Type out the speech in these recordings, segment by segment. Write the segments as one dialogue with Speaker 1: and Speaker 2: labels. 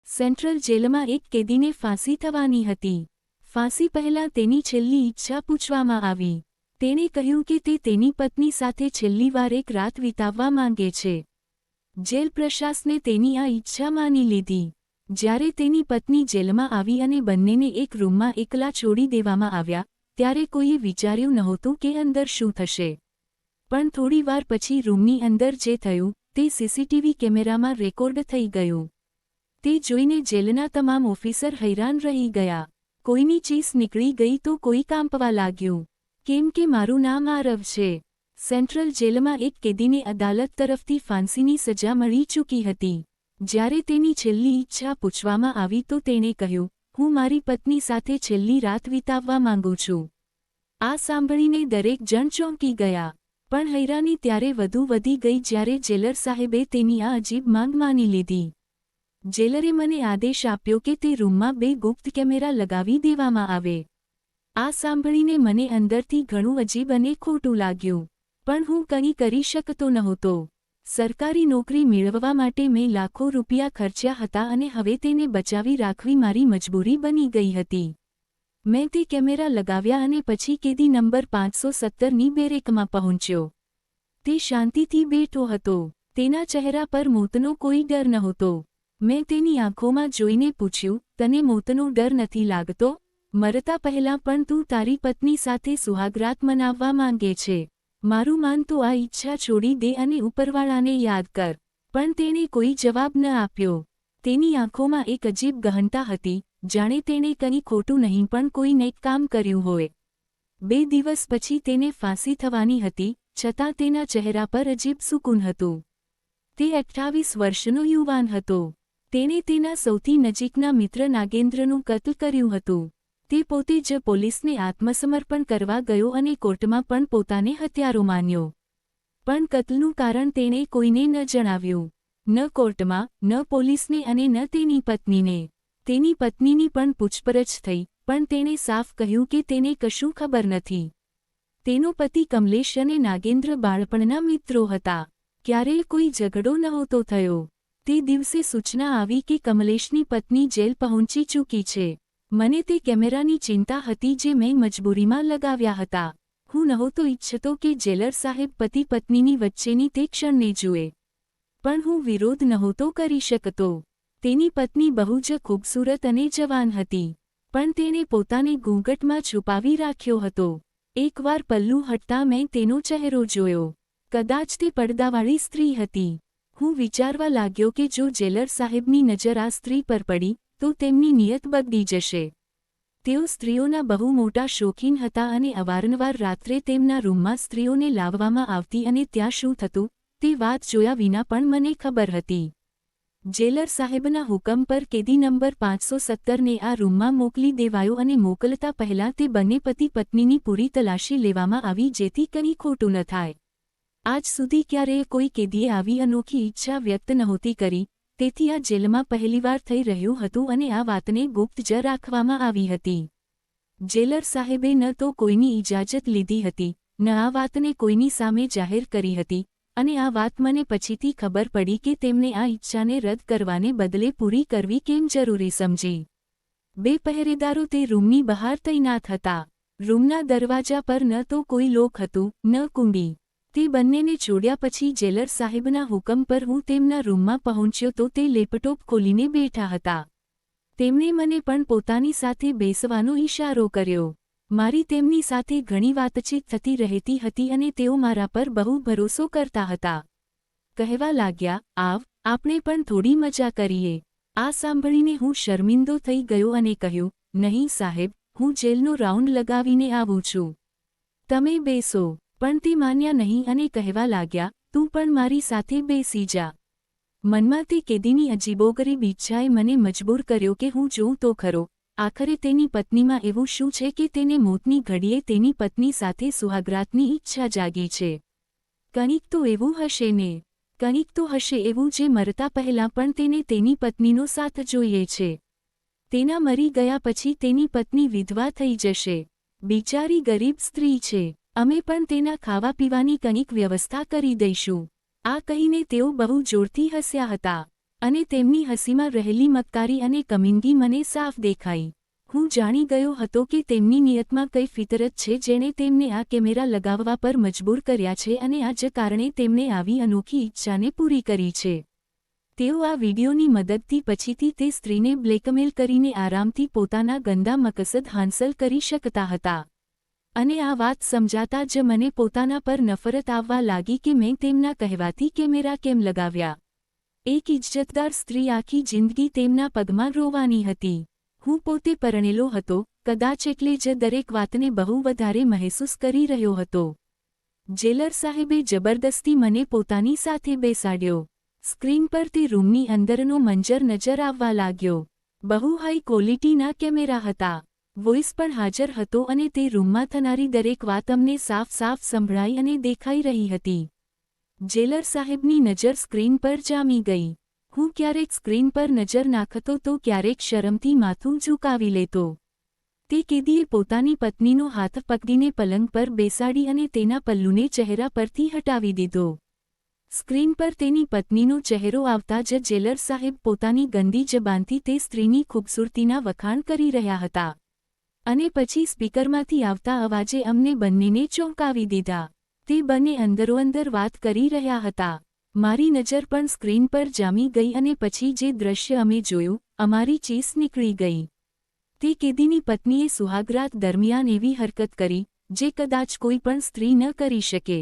Speaker 1: Central જેલમાં એક કેદીને ફાંસી થવાની હતી. ફાંસી પહેલાં તેની છેલ્લી ઈચ્છા પૂછવામાં આવી. તેણે કહ્યું કે તે તેની પત્ની સાથે છેલ્લી વાર એક રાત વિતાવવા માંગે છે. જેલ પ્રશાસને તેની આ ઈચ્છા માની લીધી. જ્યારે તેની પત્ની જેલમાં આવી અને બંનેને એક રૂમમાં એકલા છોડી દેવામાં આવ્યા, ત્યારે કોઈએ વિચાર્યું નહોતું કે અંદર શું થશે. પણ થોડીવાર પછી રૂમની અંદર જે થયું, તે સીસીટીવી કેમેરામાં રેકોર્ડ થઈ ગયું. તે જોઈને જેલના તમામ ઓફિસર હૈરાન રહી ગયા. કોઈની ચીસ નીકળી ગઈ તો કોઈ કાંપવા લાગ્યું. કેમ કે મારું નામ આરવ છે. સેન્ટ્રલ જેલમાં એક કેદીને અદાલત તરફથી ફાંસીની સજા મળી ચૂકી હતી. જ્યારે તેની છેલ્લી ઈચ્છા પૂછવામાં આવી તો તેણે કહ્યું, હું મારી પત્ની સાથે છેલ્લી રાત વિતાવવા માંગુ છું. આ સાંભળીને દરેક જણ ચોંકી ગયા. પણ હૈરાની ત્યારે વધુ વધી ગઈ જ્યારે જેલર સાહેબે તેની આ અજીબ માંગ માની લીધી. જેલરે મને આદેશ આપ્યો કે તે રૂમમાં 2 ગુપ્ત કેમેરા લગાવી દેવામાં આવે. આ સાંભળીને મને અંદરથી ઘણું અજીબ અને ખોટું લાગ્યું. પણ હું કંઈ કરી શકતો નહોતો. સરકારી નોકરી મેળવવા માટે મેં લાખો રૂપિયા ખર્ચ્યા હતા અને હવે તેને બચાવી રાખવી મારી મજબૂરી બની ગઈ હતી. મેં તે કેમેરા લગાવ્યા અને પછી કેદી નંબર 517ની બેરેકમાં પહોંચ્યો. તે શાંતિથી બેઠો હતો. તેના ચહેરા પર મોતનો કોઈ ડર નહોતો. મેં તેની આંખોમાં જોઈને પૂછ્યું, તને મોતનો ડર નથી લાગતો? મરતા પહેલાં પણ તું તારી પત્ની સાથે સુહાગરાત મનાવવા માંગે છે. મારું માન તો આ ઈચ્છા છોડી દે અને ઉપરવાળાને યાદ કર. પણ તેણે કોઈ જવાબ ન આપ્યો. તેની આંખોમાં એક અજીબ ગહનતા હતી, જાણે તેણે કંઈ ખોટું નહીં પણ કોઈ નેક કામ કર્યું હોય. 2 દિવસ પછી તેને ફાંસી થવાની હતી, છતાં તેના ચહેરા પર અજીબ સુકૂન હતું. તે 28 વર્ષનો યુવાન હતો. તેણે તેના સૌથી નજીકના મિત્ર નાગેન્દ્રનું કત્લ કર્યું હતું. તે પોતે જ પોલીસને આત્મસમર્પણ કરવા ગયો અને કોર્ટમાં પણ પોતાને હત્યારો માન્યો. પણ કત્લનું કારણ તેણે કોઈને ન જણાવ્યું. ન કોર્ટમાં, ન પોલીસને અને ન તેની પત્નીને. તેની પત્નીની પણ પૂછપરછ થઈ, પણ તેણે સાફ કહ્યું કે તેને કશું ખબર નથી. તેનો પતિ કમલેશ અને નાગેન્દ્ર બાળપણના મિત્રો હતા. ક્યારેય કોઈ ઝઘડો નહોતો થયો. તે દિવસે સૂચના આવી કે કમલેશની પત્ની જેલ પહોંચી ચૂકી છે. મને તે કેમેરાની ચિંતા હતી જે મેં મજબૂરીમાં લગાવ્યા હતા. હું નહોતો ઈચ્છતો કે જેલર સાહેબ પતિ પત્નીની વચ્ચેની તે ક્ષણને જુએ. પણ હું વિરોધ નહોતો કરી શકતો. તેની પત્ની બહુ જ ખૂબસૂરત અને જવાન હતી. પણ તેણે પોતાને ઘૂંઘટમાં છુપાવી રાખ્યો હતો. એકવાર પલ્લું હટતા મેં તેનો ચહેરો જોયો. કદાચ તે પડદાવાળી સ્ત્રી હતી. હું વિચારવા લાગ્યો કે જો જેલર સાહેબની નજર આ સ્ત્રી પર પડી, તો તેમની નિયત બદલી જશે. તેઓ સ્ત્રીઓના બહુ મોટા શોખીન હતા અને અવારનવાર રાત્રે તેમના રૂમમાં સ્ત્રીઓને લાવવામાં આવતી અને ત્યાં શું થતું, તે વાત જોયા વિના પણ મને ખબર હતી. જેલર સાહેબના હુકમ પર કેદી નંબર 517ને આ રૂમમાં મોકલી દેવાયો અને મોકલતા પહેલાં તે બંને પતિ પત્નીની પૂરી તલાશી લેવામાં આવી જેથી કંઈ ખોટું ન થાય. આજ સુધી ક્યારેય કોઈ કેદીએ આવી અનોખી ઈચ્છા વ્યક્ત નહોતી કરી, તેથી આ જેલમાં પહેલીવાર થઈ રહ્યું હતું અને આ વાતને ગુપ્ત જ રાખવામાં આવી હતી. જેલર સાહેબે ન તો કોઈની ઇજાજત લીધી હતી, ન આ વાતને કોઈની સામે જાહેર કરી હતી, અને આ વાત મને પછીથી ખબર પડી કે તેમણે આ ઈચ્છાને રદ કરવાને બદલે પૂરી કરવી કેમ જરૂરી સમજી. 2 પહેરેદારો તે રૂમની બહાર તૈનાત હતા. રૂમના દરવાજા પર ન તો કોઈ લોક હતું, ન કુંડી. તે બંનેને છોડ્યા પછી જેલર સાહેબના હુકમ પર હું તેમના રૂમમાં પહોંચ્યો તો તે લેપટોપ ખોલીને બેઠા હતા. તેમણે મને પણ પોતાની સાથે બેસવાનો ઈશારો કર્યો. મારી તેમની સાથે ઘણી વાતચીત થતી રહેતી હતી અને તેઓ મારા પર બહુ ભરોસો કરતા હતા. કહેવા લાગ્યા, આવ, આપણે પણ થોડી મજા કરીએ. આ સાંભળીને હું શર્મિંદો થઈ ગયો અને કહ્યું, નહીં સાહેબ, હું જેલનો રાઉન્ડ લગાવીને આવું છું. તમે બેસો. પણ તે માન્યા નહીં અને કહેવા લાગ્યા, તું પણ મારી સાથે બેસી જા. મનમાં તે કેદીની અજીબોગરીબ ઈચ્છાએ મને મજબૂર કર્યો કે હું જોઉં તો ખરો, આખરે તેની પત્નીમાં એવું શું છે કે તેને મોતની ઘડીએ તેની પત્ની સાથે સુહાગરાતની ઈચ્છા જાગી છે. કંઈક તો એવું હશે ને. કંઈક તો હશે એવું જે મરતા પહેલાં પણ તેને તેની પત્નીનો સાથ જોઈએ છે. તેના મરી ગયા પછી તેની પત્ની વિધવા થઈ જશે. બિચારી ગરીબ સ્ત્રી છે. અમે પણ તેના ખાવા પીવાની કંઈક વ્યવસ્થા કરી દઈશું. આ કહીને તેઓ બહુ જોરથી હસ્યા હતા. અને તેમની હસીમાં રહેલી મક્કારી અને કમીનગી મને સાફ દેખાઈ. હું જાણી ગયો હતો કે તેમની નિયતમાં કઈ ફિતરત છે જેણે તેમને આ કેમેરા લગાવવા પર મજબૂર કર્યા છે અને આ જ કારણે તેમણે આવી અનોખી ઈચ્છાને પૂરી કરી છે. તેઓ આ વિડીયોની મદદથી પછીથી તે સ્ત્રીને બ્લેકમેલ કરીને આરામથી પોતાના ગંદા મકસદ હાંસલ કરી શકતા હતા. અને આ વાત સમજાતા જ મને પોતાના પર નફરત આવવા લાગી કે મેં તેમના કહેવાથી કેમેરા કેમ લગાવ્યા. એક ઇજ્જતદાર સ્ત્રી આખી જિંદગી તેમના પગમાં રોવાની હતી. હું પોતે પરણેલો હતો, કદાચ એટલે જ દરેક વાતને બહુ વધારે મહેસૂસ કરી રહ્યો હતો. જેલર સાહેબે જબરદસ્તી મને પોતાની સાથે બેસાડ્યો. સ્ક્રીન પર તે રૂમની અંદરનો મંજર નજર આવવા લાગ્યો. બહુ હાઈ ક્વોલિટીના કેમેરા હતા. વોઇસ પણ હાજર હતો અને તે રૂમમાં થનારી દરેક વાત અમને સાફ સાફ સંભળાઈ અને દેખાઈ રહી હતી. જેલર સાહેબની નજર સ્ક્રીન પર જામી ગઈ. હું ક્યારેક સ્ક્રીન પર નજર નાખતો તો ક્યારેક શરમથી માથું ઝુકાવી લેતો. તે કેદીએ પોતાની પત્નીનો હાથ પકડીને પલંગ પર બેસાડી અને તેના પલ્લુને ચહેરા પરથી હટાવી દીધો. સ્ક્રીન પર તેની પત્નીનો ચહેરો આવતા જ જેલર સાહેબ પોતાની ગંદી જબાનથી તે સ્ત્રીની ખૂબસૂરતીના વખાણ કરી રહ્યા હતા. અને પછી સ્પીકરમાંથી આવતા અવાજે અમને બંનેને ચોંકાવી દીધા. તે બંને અંદરોઅંદર વાત કરી રહ્યા હતા. મારી નજર પણ સ્ક્રીન પર જામી ગઈ અને પછી જે દ્રશ્ય અમે જોયું, અમારી ચીસ નીકળી ગઈ. તે કેદીની પત્નીએ સુહાગરાત દરમિયાન એવી હરકત કરી, જે કદાચ કોઈ પણ સ્ત્રી ન કરી શકે.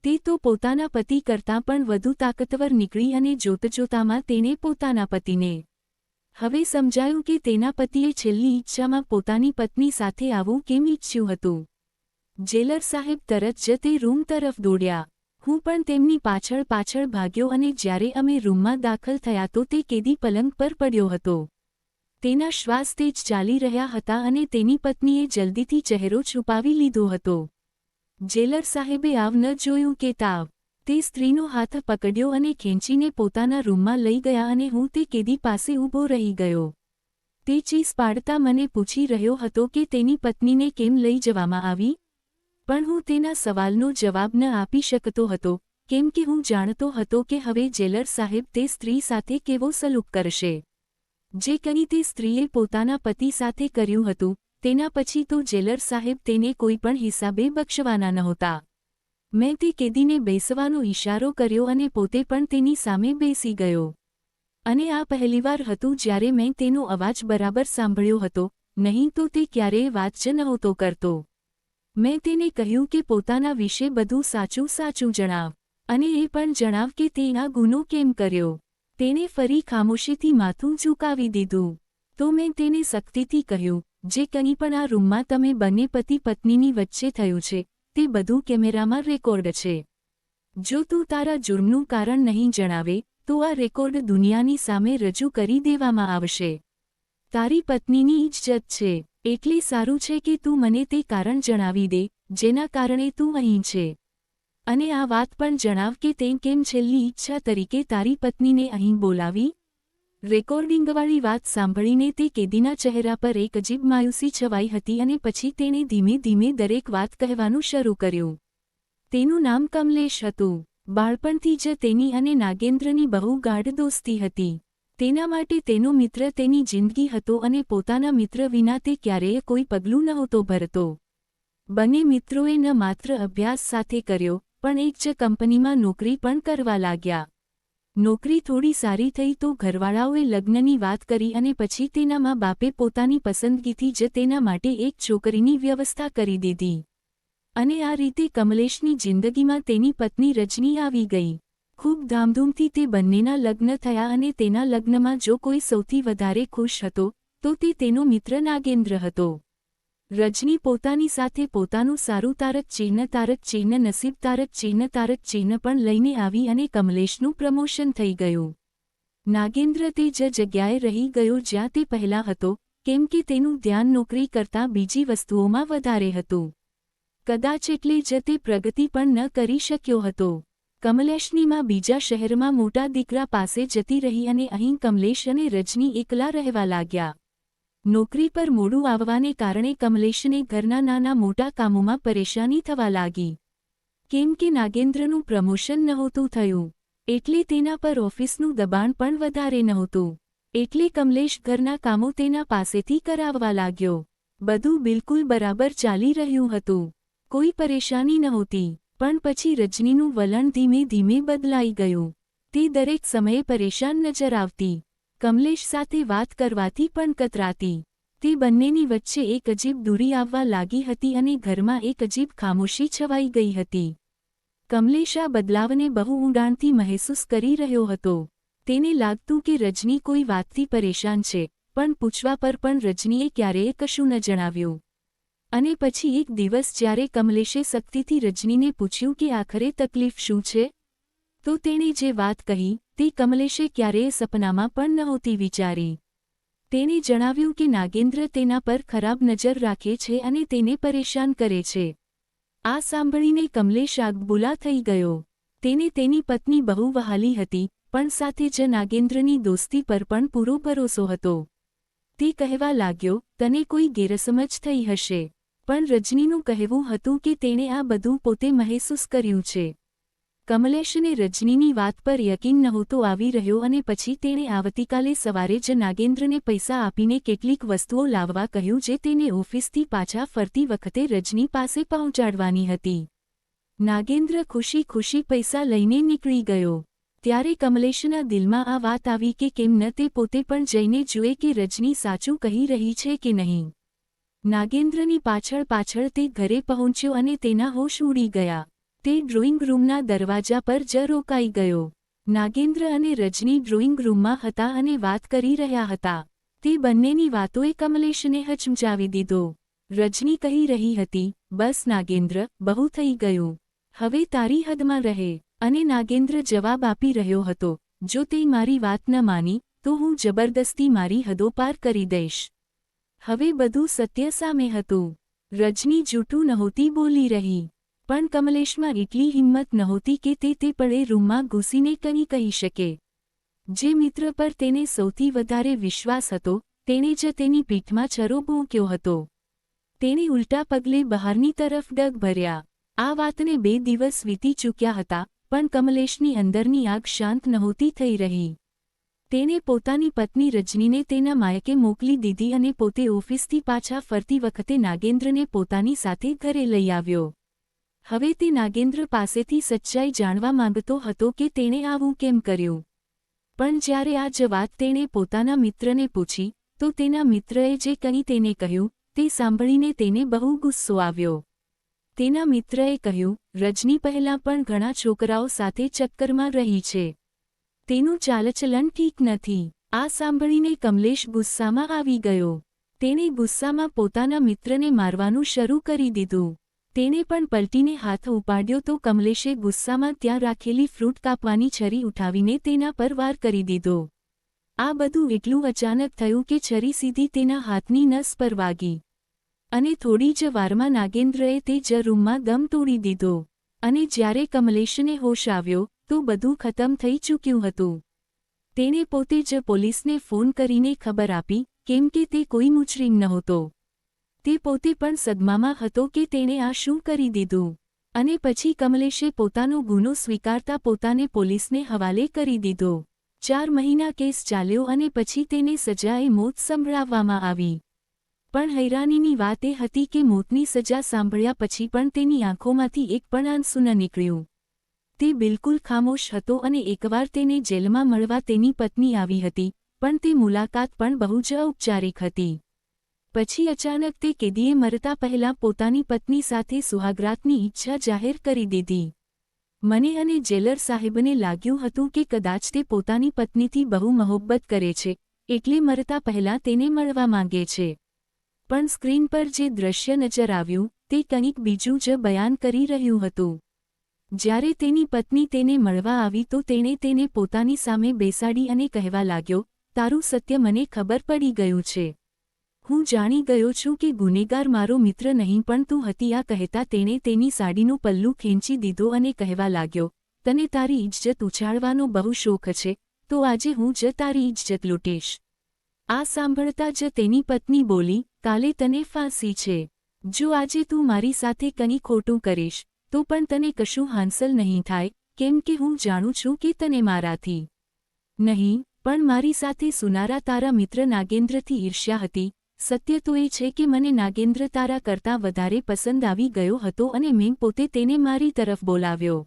Speaker 1: તે તો પોતાના પતિ કરતાં પણ વધુ તાકતવર નીકળી અને જોતજોતામાં તેણે પોતાના પતિને હવે સમજાયું કે તેના પતિએ છેલ્લી ઈચ્છામાં પોતાની પત્ની સાથે આવું કેમ ઈચ્છ્યું હતું. જેલર સાહેબ તરત જ તે રૂમ તરફ દોડ્યા. હું પણ તેમની પાછળ પાછળ ભાગ્યો અને જ્યારે અમે રૂમમાં દાખલ થયા તો તે કેદી પલંગ પર પડ્યો હતો. તેના શ્વાસ તેજ ચાલી રહ્યા હતા અને તેની પત્નીએ જલ્દીથી ચહેરો છુપાવી લીધો હતો. જેલર સાહેબે આવ ન જોયું કે તાવ. તે સ્ત્રીનો હાથ પકડ્યો અને ખેંચીને પોતાના રૂમમાં લઈ ગયા અને હું તે કેદી પાસે ઊભો રહી ગયો. તે ચીસ પાડતા મને પૂછી રહ્યો હતો કે તેની પત્નીને કેમ લઈ જવામાં આવી, પણ હું તેના સવાલનો જવાબ ન આપી શકતો હતો, કેમ કે હું જાણતો હતો કે હવે જેલર સાહેબ તે સ્ત્રી સાથે કેવો સલુક કરશે. જે કંઈ તે સ્ત્રીએ પોતાના પતિ સાથે કર્યું હતું, તેના પછી તો જેલર સાહેબ તેને કોઈ પણ હિસાબે બક્ષવાના નહોતા. મેં તે કેદીને બેસવાનો ઈશારો કર્યો અને પોતે પણ તેની સામે બેસી ગયો. અને આ પહેલીવાર હતું જ્યારે મેં તેનો અવાજ બરાબર સાંભળ્યો હતો, નહીં તો તે ક્યારેય વાત જ નહોતો કરતો. મેં તેને કહ્યું કે પોતાના વિશે બધું સાચું સાચું જણાવ, અને એ પણ જણાવ કે તે આ ગુનો કેમ કર્યો. તેણે ફરી ખામોશીથી માથું ઝુકાવી દીધું. તો મેં તેને સખ્તીથી કહ્યું, જે કંઈ પણ આ રૂમમાં તમે બંને પતિ પત્નીની વચ્ચે થયું છે, તે બધું કેમેરામાં રેકોર્ડ છે. જો તું તારા જુર્મનું કારણ નહીં જણાવે, તો આ રેકોર્ડ દુનિયાની સામે રજૂ કરી દેવામાં આવશે. તારી પત્નીની ઇજ્જત છે, એટલે સારું છે કે તું મને તે કારણ જણાવી દે, જેના કારણે તું અહીં છે. અને આ વાત પણ જણાવ કે તે કેમ છેલ્લી ઈચ્છા તરીકે તારી પત્નીને અહીં બોલાવી. રેકોર્ડિંગવાળી વાત સાંભળીને તે કેદીના ચહેરા પર એક અજીબ માયુસી છવાઈ હતી અને પછી તેણે ધીમે ધીમે દરેક વાત કહેવાનું શરૂ કર્યું. તેનું નામ કમલેશ હતું. બાળપણથી જ તેની અને નાગેન્દ્રની બહુ ગાઢ દોસ્તી હતી. તેના માટે તેનો મિત્ર તેની જિંદગી હતો અને પોતાના મિત્ર વિના તે ક્યારેય કોઈ પગલું નહોતો ભરતો. બંને મિત્રોએ ન માત્ર અભ્યાસ સાથે કર્યો, પણ એક જ કંપનીમાં નોકરી પણ કરવા લાગ્યા. નોકરી થોડી સારી થઈ તો ઘરવાળાઓએ લગ્નની વાત કરી અને પછી તેના મા બાપે પોતાની પસંદગીથી જ તેના માટે એક છોકરીની વ્યવસ્થા કરી દીધી. અને આ રીતે કમલેશની જિંદગીમાં તેની પત્ની રજની આવી ગઈ. ખૂબ ધામધૂમથી તે બંનેના લગ્ન થયા અને તેના લગ્નમાં જો કોઈ સૌથી વધારે ખુશ હતો, તો તે તેનો મિત્ર નાગેન્દ્ર હતો. રજની પોતાની સાથે પોતાનું સારું તારક ચિહ્ન નસીબ તારક ચિહ્ન પણ લઈને આવી અને કમલેશનું પ્રમોશન થઈ ગયું. નાગેન્દ્ર તે જ જગ્યાએ રહી ગયો જ્યાં તે પહેલાં હતો, કેમ કે તેનું ધ્યાન નોકરી કરતાં બીજી વસ્તુઓમાં વધારે હતું. કદાચ એટલે જ તે પ્રગતિ પણ ન કરી શક્યો હતો. કમલેશની માં બીજા શહેરમાં મોટા દીકરા પાસે જતી રહી અને અહીં કમલેશ અને રજની એકલા રહેવા લાગ્યા. નોકરી પર મોડું આવવાને કારણે કમલેશને ઘરના નાના મોટા કામોમાં પરેશાની થવા લાગી. કેમ કે નાગેન્દ્રનું પ્રમોશન નહોતું થયું, એટલે તેના પર ઓફિસનું દબાણ પણ વધારે નહોતું. એટલે કમલેશ ઘરના કામો તેના પાસેથી કરાવવા લાગ્યો. બધું બિલકુલ બરાબર ચાલી રહ્યું હતું. કોઈ પરેશાની નહોતી. પણ પછી રજનીનું વલણ ધીમે ધીમે બદલાઈ ગયું. તે દરેક સમયે પરેશાન નજર આવતી. કમલેશ સાથે વાત કરવાથી પણ કતરાતી. તે બંનેની વચ્ચે એક અજીબ દૂરી આવવા લાગી હતી અને ઘરમાં એક અજીબ ખામોશી છવાઈ ગઈ હતી. કમલેશ આ બદલાવને બહુ ઊંડાણથી મહેસૂસ કરી રહ્યો હતો. તેને લાગતું કે રજની કોઈ વાતથી પરેશાન છે, પણ પૂછવા પર પણ રજનીએ ક્યારેય કશું ન જણાવ્યું. અને પછી એક દિવસ જ્યારે કમલેશે સખ્તીથી રજનીને પૂછ્યું કે આખરે તકલીફ શું છે, તો તેણે જે વાત કહી તે કમલેશે ક્યારેય સપનામાં પણ નહોતી વિચારી. તેણે જણાવ્યું કે નાગેન્દ્ર તેના પર ખરાબ નજર રાખે છે અને તેને પરેશાન કરે છે. આ સાંભળીને કમલેશ આગબુલા થઈ ગયો. તેને તેની પત્ની બહુ વહાલી હતી, પણ સાથે જ નાગેન્દ્રની દોસ્તી પર પણ પૂરો ભરોસો હતો. તે કહેવા લાગ્યો, તને કોઈ ગેરસમજ થઈ હશે. પણ રજનીનું કહેવું હતું કે તેણે આ બધું પોતે મહેસૂસ કર્યું છે. કમલેશને રજનીની વાત પર યકીન નહોતો આવી રહ્યો અને પછી તેણે આવતીકાલે સવારે જ નાગેન્દ્રને પૈસા આપીને કેટલીક વસ્તુઓ લાવવા કહ્યું જે તેને ઓફિસથી પાછા ફરતી વખતે રજની પાસે પહોંચાડવાની હતી. નાગેન્દ્ર ખુશી ખુશી પૈસા લઈને નીકળી ગયો. ત્યારે કમલેશના દિલમાં આ વાત આવી કે કેમ ન તે પોતે પણ જઈને જુએ કે રજની સાચું કહી રહી છે કે નહીં. નાગેન્દ્રની પાછળ પાછળ તે ઘરે પહોંચ્યો અને તેના હોશ ઉડી ગયા. તે ડ્રોઈંગ રૂમના દરવાજા પર જ રોકાઈ ગયો. નાગેન્દ્ર અને રજની ડ્રોઈંગ રૂમમાં હતા અને વાત કરી રહ્યા હતા. તે બંનેની વાતોએ કમલેશને હચમચાવી દીધો. રજની કહી રહી હતી, બસ નાગેન્દ્ર, બહુ થઈ ગયું. હવે તારી હદમાં રહે. અને નાગેન્દ્ર જવાબ આપી રહ્યો હતો, જો તે મારી વાત ન માની તો હું જબરદસ્તી મારી હદો પાર કરી દઈશ. હવે બધું સત્ય સામે હતું. રજની જૂઠું નહોતી બોલી રહી. પણ કમલેશમાં એટલી હિંમત નહોતી કે તે પળે રૂમમાં ઘૂસીને કંઈ કહી શકે. જે મિત્ર પર તેને સૌથી વધારે વિશ્વાસ હતો, તેણે જ તેની પીઠમાં છરો ભોંક્યો હતો. તેણે ઉલટા પગલે બહારની તરફ ડગ ભર્યા. આ વાતને 2 દિવસ વીતી ચૂક્યા હતા, પણ કમલેશની અંદરની આગ શાંત નહોતી થઈ રહી. તેણે પોતાની પત્ની રજનીને તેના માયકે મોકલી દીધી અને પોતે ઓફિસથી પાછા ફરતી વખતે નાગેન્દ્રને પોતાની સાથે ઘરે લઈ આવ્યો. હવે તે નાગેન્દ્ર પાસેથી સચ્ચાઈ જાણવા માંગતો હતો કે તેણે આવું કેમ કર્યું. પણ જ્યારે આ જ વાત તેણે પોતાના મિત્રને પૂછી, તો તેના મિત્રએ જે કંઈ તેને કહ્યું, તે સાંભળીને તેને બહુ ગુસ્સો આવ્યો. તેના મિત્રએ કહ્યું, રજની પહેલાં પણ ઘણા છોકરાઓ સાથે ચક્કરમાં રહી છે. તેનું ચાલચલન ઠીક નથી. આ સાંભળીને કમલેશ ગુસ્સામાં આવી ગયો. તેણે ગુસ્સામાં પોતાના મિત્રને મારવાનું શરૂ કરી દીધું. તેણે પણ પલટીને હાથ ઉપાડ્યો તો કમલેશે ગુસ્સામાં ત્યાં રાખેલી ફ્રૂટ કાપવાની છરી ઉઠાવીને તેના પર વાર કરી દીધો. આ બધું એટલું અચાનક થયું કે છરી સીધી તેના હાથની નસ પર વાગી. અને થોડી જ વારમાં નાગેન્દ્રએ તે જ રૂમમાં દમ તોડી દીધો. અને જ્યારે કમલેશને હોશ આવ્યો, તો બધું ખતમ થઈ ચૂક્યું હતું. તેણે પોતે જ પોલીસને ફોન કરીને ખબર આપી, કેમ કે તે કોઈ મુજરીમ નહોતો. તે પોતે પણ સદમામાં હતો કે તેણે આ શું કરી દીધું. અને પછી કમલેશે પોતાનો ગુનો સ્વીકારતા પોતાને પોલીસને હવાલે કરી દીધો. 4 મહિના કેસ ચાલ્યો અને પછી તેને સજાએ મોત સંભળાવવામાં આવી. પણ હૈરાનીની વાત એ હતી કે મોતની સજા સાંભળ્યા પછી પણ તેની આંખોમાંથી એક પણ આંસુ ન નીકળ્યું. તે બિલકુલ ખામોશ હતો અને એકવાર તેને જેલમાં મળવા તેની પત્ની આવી હતી, પણ તે મુલાકાત પણ બહુ જ ઔપચારિક હતી. પછી અચાનક તે કેદીએ મરતા પહેલાં પોતાની પત્ની સાથે સુહાગરાતની ઈચ્છા જાહેર કરી દીધી. મને અને જેલર સાહેબને લાગ્યું હતું કે કદાચ તે પોતાની પત્નીથી બહુ મહોબ્બત કરે છે, એટલે મરતા પહેલાં તેને મળવા માંગે છે. પણ સ્ક્રીન પર જે દ્રશ્ય નજર આવ્યું, તે કંઈક બીજું જ બયાન કરી રહ્યું હતું. જ્યારે તેની પત્ની તેને મળવા આવી તો તેણે તેને પોતાની સામે બેસાડી અને કહેવા લાગ્યો, તારું સત્ય મને ખબર પડી ગયું છે. હું જાણી ગયો છું કે ગુનેગાર મારો મિત્ર નહીં પણ તું હતી. આ કહેતા તેણે તેની સાડીનું પલ્લું ખેંચી દીધો અને કહેવા લાગ્યો, તને તારી ઇજ્જત ઉછાળવાનો બહુ શોખ છે, તો આજે હું જ તારી ઇજ્જત લૂંટીશ. આ સાંભળતા જ તેની પત્ની બોલી, કાલે તને ફાંસી છે. જો આજે તું મારી સાથે કંઈ ખોટું કરીશ, તો પણ તને કશું હાંસલ નહીં થાય, કેમ કે હું જાણું છું કે તને મારાથી નહીં પણ મારી સાથે સુનારા તારા મિત્ર નાગેન્દ્રથી ઈર્ષ્યા હતી. સત્ય તો એ છે કે મને નાગેન્દ્ર તારા કરતાં વધારે પસંદ આવી ગયો હતો અને મેં પોતે તેને મારી તરફ બોલાવ્યો.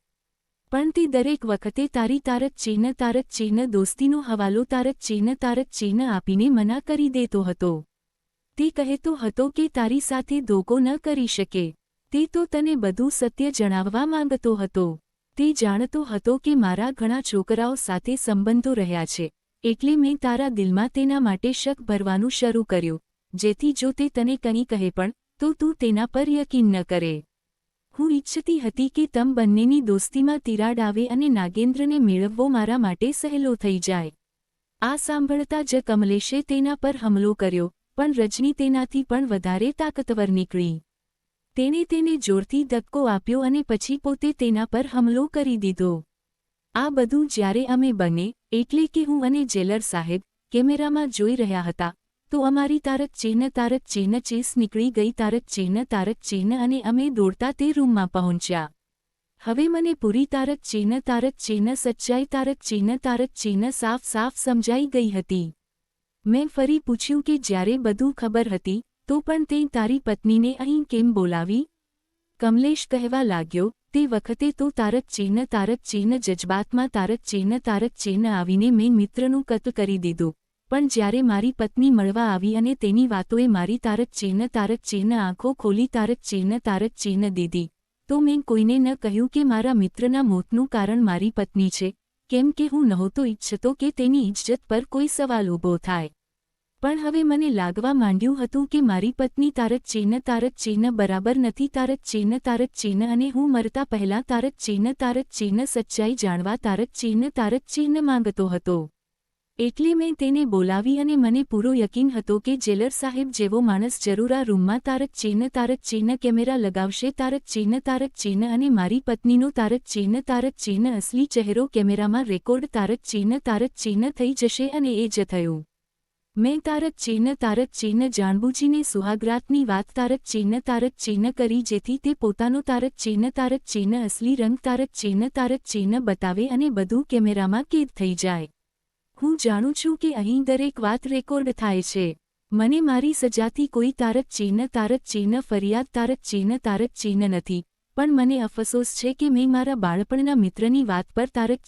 Speaker 1: પણ તે દરેક વખતે તારી તારક ચિહ્ન દોસ્તીનો હવાલો તારક ચિહ્ન આપીને મના કરી દેતો હતો. તે કહેતો હતો કે તારી સાથે ધોકો ન કરી શકે. તે તો તને બધું સત્ય જણાવવા માંગતો હતો. તે જાણતો હતો કે મારા ઘણા છોકરાઓ સાથે સંબંધો રહ્યા છે, એટલે મેં તારા દિલમાં તેના માટે શક ભરવાનું શરૂ કર્યું, જેથી જો તે તને કંઈ કહે પણ તો તું તેના પર યકીન ન કરે. હું ઈચ્છતી હતી કે તમ બંનેની દોસ્તીમાં તિરાડ આવે અને નાગેન્દ્રને મેળવવો મારા માટે સહેલો થઈ જાય. આ સાંભળતા જ કમલેશે તેના પર હુમલો કર્યો, પણ રજની તેનાથી પણ વધારે તાકતવર નીકળી. તેણે તેને જોરથી ધક્કો આપ્યો અને પછી પોતે તેના પર હુમલો કરી દીધો. આ બધું જ્યારે અમે બંને, એટલે કે હું અને જેલર સાહેબ, કેમેરામાં જોઈ રહ્યા હતા, તો અમારી તારક ચિહ્ન ચેસ નીકળી ગઈ. તારક ચિહ્ન અને અમે દોડતા તે રૂમમાં પહોંચ્યા. હવે મને પૂરી તારક ચિહ્ન સચ્ચાઈ તારક ચિહ્ન સાફ સમજાઈ ગઈ હતી. મેં ફરી પૂછ્યું કે જ્યારે બધું ખબર હતી તો પણ તે તારી પત્નીને અહીં કેમ બોલાવી? કમલેશ કહેવા લાગ્યો, તે વખતે તો તારક ચિહ્ન જજબાતમાં તારક ચિહ્ન આવીને મેં મિત્રનું કત્લ કરી દીધું. પણ જ્યારે મારી પત્ની મળવા આવી અને તેની વાતોએ મારી તારક ચિહ્ન આંખો ખોલી તારક ચિહ્ન દીધી, તો મેં કોઈને ન કહ્યું કે મારા મિત્રના મોતનું કારણ મારી પત્ની છે, કેમ કે હું નહોતો ઈચ્છતો કે તેની ઇજ્જત પર કોઈ સવાલ ઊભો થાય. પણ હવે મને લાગવા માંડ્યું હતું કે મારી પત્ની તારક ચિહ્ન બરાબર નથી. તારક ચિહ્ન અને હું મરતા પહેલાં તારક ચિહ્ન સચ્ચાઈ જાણવા તારક ચિહ્ન માંગતો હતો. એટલે મેં તેને બોલાવી અને મને પૂરો યકીન હતો કે જેલર સાહેબ જેવો માણસ જરૂર આ રૂમમાં તારક ચિહ્ન કેમેરા લગાવશે. તારક ચિહ્ન અને મારી પત્નીનો તારક ચિહ્ન અસલી ચહેરો કેમેરામાં રેકોર્ડ તારક ચિહ્ન થઈ જશે અને એ જ થયું. મેં તારક ચિહ્ન જાણબૂજીને સુહાગરાતની વાત તારક ચિહ્ન કરી, જેથી તે પોતાનો તારક ચિહ્ન અસલી રંગ તારક ચિહ્ન બતાવે અને બધું કેમેરામાં કેદ થઈ જાય. હું જાણું છું કે અહીં દરેક વાત રેકોર્ડ થાય છે. મને મારી સજાથી કોઈ તારક ચિહ્ન ફરિયાદ તારક ચિહ્ન નથી, પણ મને અફસોસ છે કે મેં મારા બાળપણના મિત્રની વાત પર તારક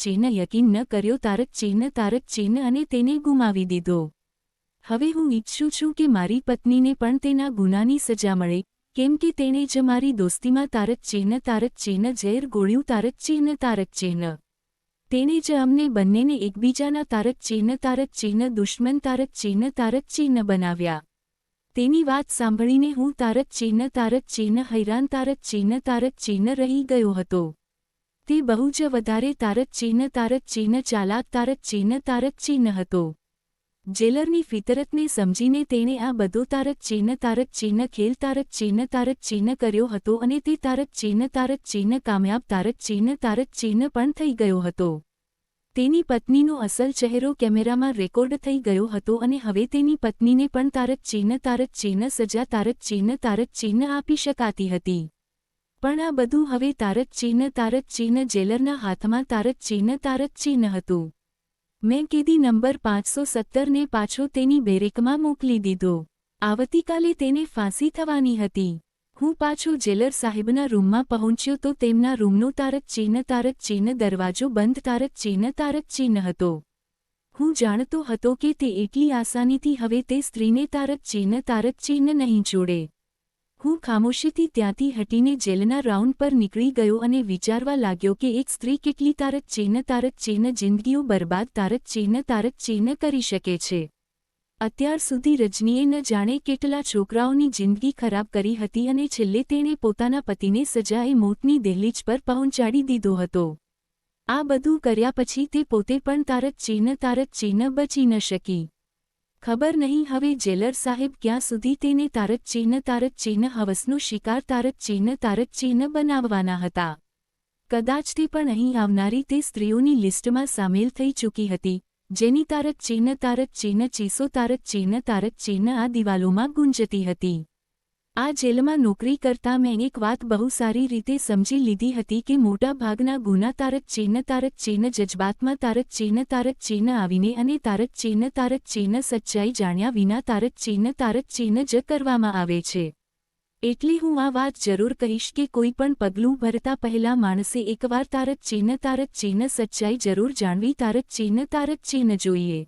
Speaker 1: ચિહ્ન યકીન ન કર્યો. તારક ચિહ્ન અને તેને ગુમાવી દીધો. હવે હું ઈચ્છું છું કે મારી પત્નીને પણ તેના ગુનાની સજા મળે, કેમ કે તેણે જ મારી દોસ્તીમાં તારક ચિહ્ન ઝેર ગોળ્યું. તારક ચિહ્ન તેણે જ અમને બંનેને એકબીજાના તારક ચિહ્ન દુશ્મન તારક ચિહ્ન બનાવ્યા. તેની વાત સાંભળીને હું તારક ચિહ્ન હૈરાન તારક ચિહ્ન રહી ગયો હતો. તે બહુ જ વધારે તારક ચિહ્ન ચાલાક તારક ચિહ્ન હતો. જેલરની ફિતરતને સમજીને તેણે આ બધો તારક ચિહ્ન ખેલ તારક ચિહ્ન કર્યો હતો અને તે તારક ચિહ્ન કામયાબ તારક ચિહ્ન પણ થઈ ગયો હતો. તેની પત્નીનો અસલ ચહેરો કેમેરામાં રેકોર્ડ થઈ ગયો હતો અને હવે તેની પત્નીને પણ તારક ચિહ્ન સજા તારક ચિહ્ન આપી શકાતી હતી. પણ આ બધું હવે તારક ચિહ્ન જેલરના હાથમાં તારક ચિહ્ન હતું. મેં કેદી નંબર 517 ને પાછો તેની બેરેકમાં મોકલી દીધો. આવતીકાલે તેને ફાંસી થવાની હતી. હું પાછો જેલર સાહેબના રૂમમાં પહોંચ્યો તો તેમના રૂમનો તારક ચિહ્ન દરવાજો બંધ તારક ચિહ્ન હતો. હું જાણતો હતો કે તે એટલી આસાનીથી હવે તે સ્ત્રીને તારક ચિહ્ન નહીં છોડે. હું ખામોશીથી ત્યાંથી હટીને જેલના રાઉન્ડ પર નીકળી ગયો અને વિચારવા લાગ્યો કે એક સ્ત્રી કેટલી તારક ચિહ્ન જિંદગીઓ બરબાદ તારક ચિહ્ન કરી શકે છે. અત્યાર સુધી રજનીએ ન જાણે કેટલા છોકરાઓની જિંદગી ખરાબ કરી હતી અને છેલ્લે તેણે પોતાના પતિને સજાએ મોતની દહેલીજ પર પહોંચાડી દીધો હતો. આ બધું કર્યા પછી તે પોતે પણ તારક ચિહ્ન બચી ન શકી. ખબર નહીં હવે જેલર સાહેબ ક્યાં સુધી તેને તારક ચિહ્ન હવસનો શિકાર તારક ચિહ્ન બનાવવાના હતા. કદાચ તે પણ અહીં આવનારી તે સ્ત્રીઓની લિસ્ટમાં સામેલ થઈ ચૂકી હતી, જેની તારક ચિહ્ન ચીસો તારક ચિહ્ન આ દિવાલોમાં ગુંજતી હતી. આ જેલમાં નોકરી કરતા મેં એક વાત બહુ સારી રીતે સમજી લીધી હતી કે મોટા ભાગના ગુના તારક ચિહ્ન જજબાતમાં તારક ચિહ્ન આવીને અને તારક ચિહ્ન સચ્ચાઈ જાણ્યા વિના તારક ચિહ્ન જ કરવામાં આવે છે. એટલે હું આ વાત જરૂર કહીશ કે કોઈ પણ પગલું ભરતા પહેલા માણસે એકવાર તારક ચિહ્ન સચ્ચાઈ જરૂર જાણવી તારક ચિહ્ન જોઈએ.